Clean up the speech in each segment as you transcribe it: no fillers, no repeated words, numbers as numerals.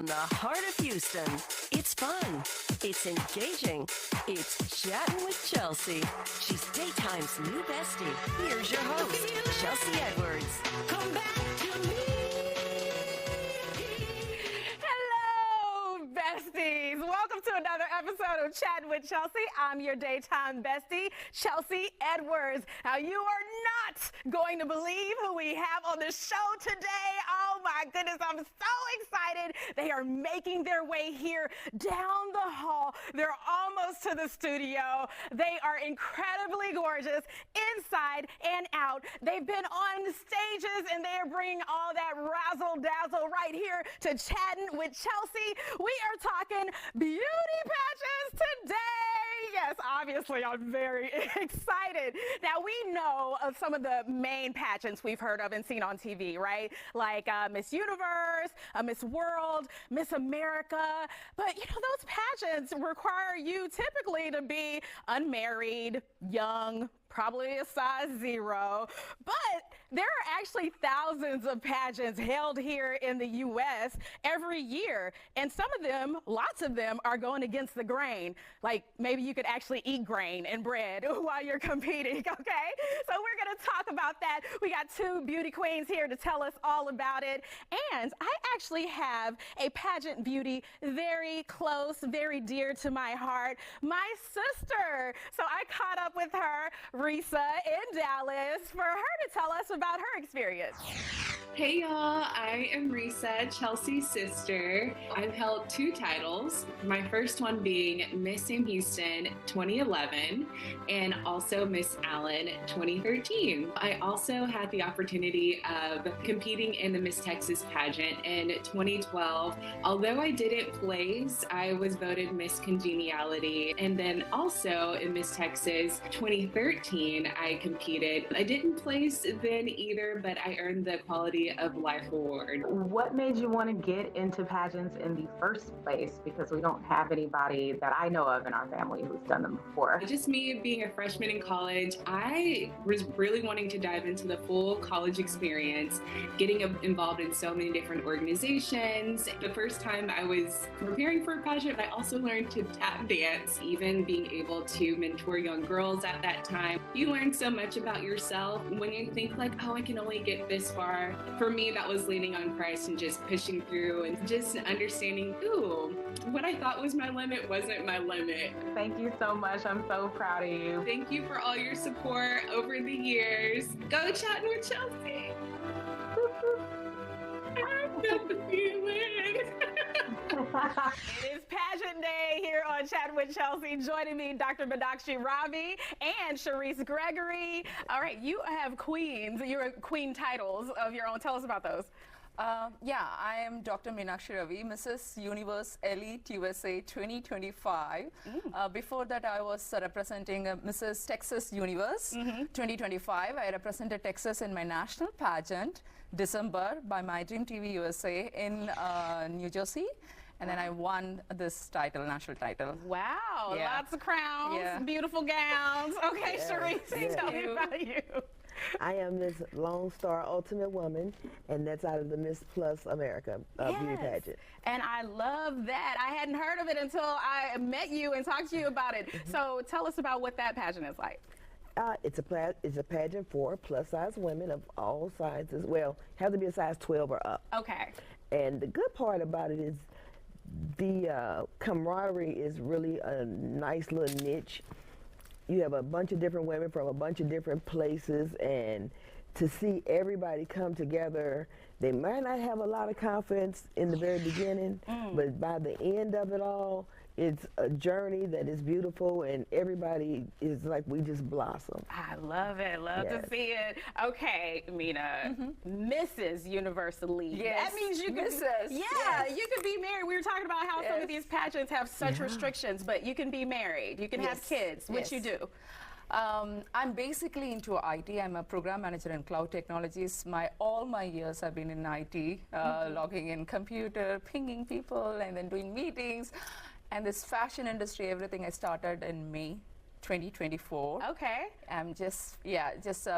In the heart of Houston, it's fun, it's engaging, it's Chatting with Chelsea. She's Daytime's new bestie. Here's your host, Chelsea Edwards. Come back to me. Hello, besties. Welcome to another episode of Chatting with Chelsea. I'm your daytime bestie, Chelsea Edwards. Now, you are not going to believe who we have on the show today. Oh my goodness, I'm so excited. They are making their way here down the hall. They're almost to the studio. They are incredibly gorgeous inside and out. They've been on stages and they are bringing all that razzle dazzle right here to Chatting with Chelsea. We are talking beauty pageants today. Yes, obviously I'm very excited. Now, we know of some of the main pageants we've heard of and seen on TV, right? Like Miss Universe, Miss World, Miss America. But, you know, those pageants require you typically to be unmarried, young, probably a size 0. But there are actually thousands of pageants held here in the U.S. every year. And some of them, lots of them, are going against the grain. Like maybe you could actually eat grain and bread while you're competing, okay? So we're going to talk about that. We got two beauty queens here to tell us all about it. And I actually have a pageant beauty very close, very dear to my heart, my sister. So I caught up with her, Risa, in Dallas, for her to tell us about her experience. Hey y'all, I am Risa, Chelsea's sister. I've held 2 titles, my first one being Miss Sam Houston 2011 and also Miss Allen 2013. I also had the opportunity of competing in the Miss Texas pageant in 2012. Although I didn't place, I was voted Miss Congeniality. And then also in Miss Texas 2013, I competed. I didn't place then either, but I earned the Quality of Life Award. What made you want to get into pageants in the first place? Because we don't have anybody that I know of in our family who's done them before. Just me being a freshman in college, I was really wanting to dive into the full college experience, getting involved in so many different organizations. The first time I was preparing for a pageant, I also learned to tap dance, even being able to mentor young girls at that time. You learn so much about yourself when you think like, oh, I can only get this far. For me, that was leaning on Christ and just pushing through and just understanding, ooh, what I thought was my limit wasn't my limit. Thank you so much. I'm so proud of you. Thank you for all your support over the years. Go Chatting with Chelsea. I felt the feeling. It is pageant day here on Chatting with Chelsea. Joining me, Dr. Meenakshi Ravi and Shareece Gregory. All right, you have queens, your queen titles of your own. Tell us about those. Yeah, I am Dr. Meenakshi Ravi, Mrs. Universe Elite USA 2025. Before that, I was representing Mrs. Texas Universe 2025. I represented Texas in my national pageant, December, by My Dream TV USA in New Jersey. And then I won this title, national title. Wow, Yeah. lots of crowns, Yeah. beautiful gowns. Okay, Shareece, tell me about you. I am Miss Lone Star Ultimate Woman, and that's out of the Miss Plus America beauty pageant. And I love that. I hadn't heard of it until I met you and talked to you about it. So tell us about what that pageant is like. It's a pageant for plus-size women of all sizes. Well, have to be a size 12 or up. Okay. And the good part about it is the camaraderie is really a nice little niche. You have a bunch of different women from a bunch of different places, and to see everybody come together, they might not have a lot of confidence in the very beginning, but by the end of it all, it's a journey that is beautiful, and everybody is like, we just blossom. I love it. Love to Yes. see it. Okay, Meena, Mrs. Universally. Yes, That means you can Mrs. Yeah, Yes. you can be married. We were talking about how some of Yes. these pageants have such restrictions, but you can be married. You can have Yes. kids, which Yes. you do. I'm basically into IT. I'm a program manager in cloud technologies. All my years I've been in IT, logging in computer, pinging people, and then doing meetings. And this fashion industry, everything I started in May 2024. Okay. I'm just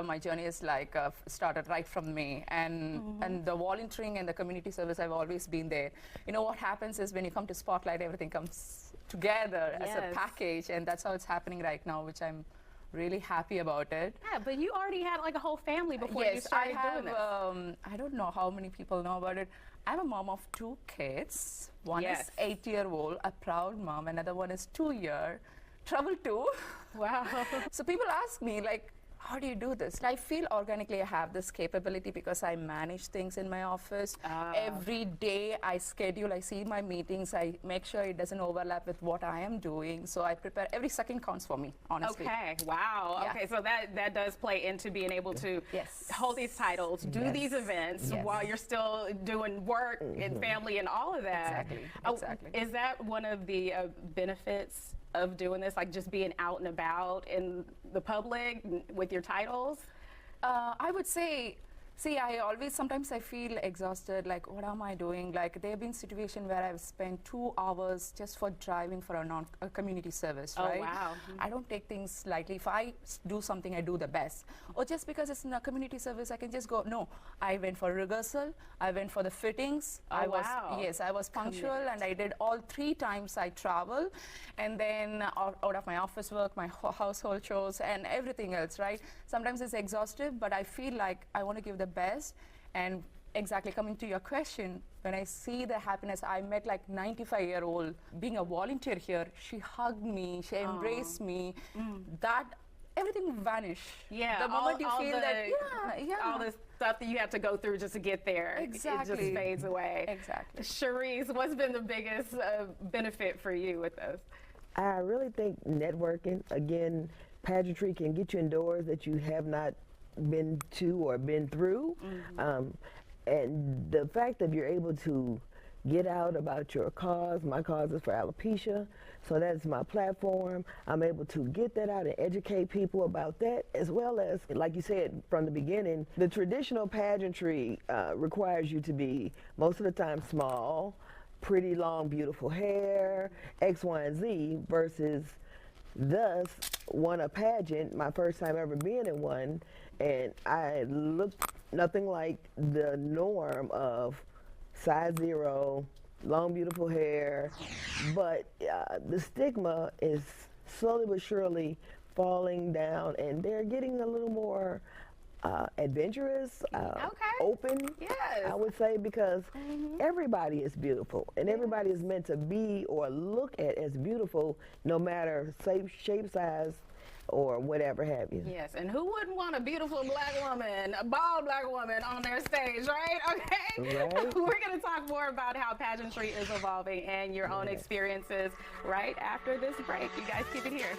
my journey is like started right from May, and the volunteering and the community service, I've always been there. You know what happens is when you come to Spotlight, everything comes together as a package, and that's how it's happening right now, which I'm really happy about it. Yeah, but you already had like a whole family before you Yes, started I have. doing this. I don't know how many people know about it. I'm a mom of 2 kids. One is 8-year-old, a proud mom. Another one is 2-year, trouble too. Wow. So people ask me, like, how do you do this? And I feel organically I have this capability because I manage things in my office. Every day I schedule, I see my meetings, I make sure it doesn't overlap with what I am doing. So I prepare, every second counts for me, honestly. Okay, wow. Yeah. Okay, so that does play into being able to hold these titles, do these events while you're still doing work and family and all of that. Exactly. Is that one of the benefits of doing this, like just being out and about in the public with your titles? I would say, sometimes I feel exhausted, like what am I doing? Like there have been situations where I've spent 2 hours just for driving for a community service, right? Oh, wow. I don't take things lightly. If I do something, I do the best. Or just because it's in a community service, I can just go, no, I went for rehearsal, I went for the fittings. I was punctual, and I did all 3 times I travel, and then out of my office work, my household chores, and everything else, right? Sometimes it's exhaustive, but I feel like I want to give the best. And exactly coming to your question, when I see the happiness, I met like 95-year-old being a volunteer here. She hugged me, she embraced me. That everything vanished. Yeah, the moment you feel that, all this stuff that you have to go through just to get there, exactly, it just fades away. Exactly. Shareece, what's been the biggest benefit for you with this? I really think networking, again, pageantry can get you indoors that you have not been to or been through. And the fact that you're able to get out about your cause, my cause is for alopecia, so that's my platform. I'm able to get that out and educate people about that, as well as, like you said from the beginning, the traditional pageantry requires you to be, most of the time, small, pretty long, beautiful hair, X, Y, and Z, versus thus won a pageant, my first time ever being in one, and I looked nothing like the norm of size 0, long, beautiful hair, but the stigma is slowly but surely falling down, and they're getting a little more adventurous, open, I would say, because everybody is beautiful, and everybody is meant to be or look at as beautiful, no matter shape, size, or whatever have you. Yes, and who wouldn't want a beautiful black woman, a bald black woman on their stage, right? Okay. Right. We're going to talk more about how pageantry is evolving and your own experiences right after this break. You guys keep it here.